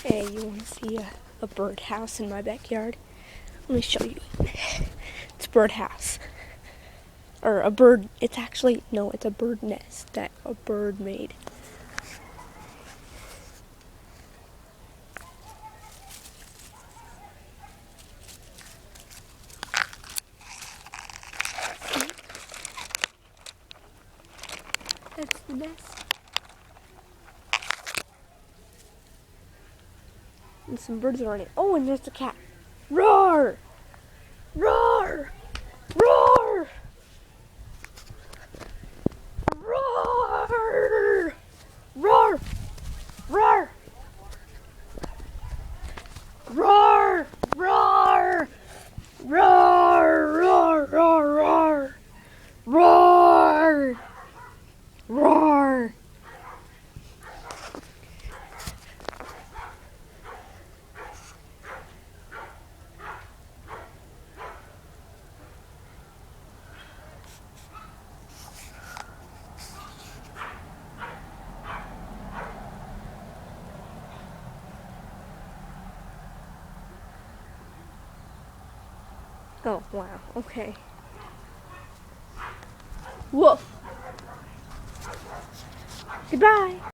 Hey, you want to see a birdhouse in my backyard? Let me show you. It's a birdhouse. Or a bird, it's actually, no, it's a bird nest that a bird made. That's the nest. And some birds are on it. Oh, and there's the cat. Roar! Roar! Roar! Roar! Roar! Roar! Roar! Roar! Roar! Roar! Roar! Roar! Roar! Oh, wow. Okay. Woof. Goodbye.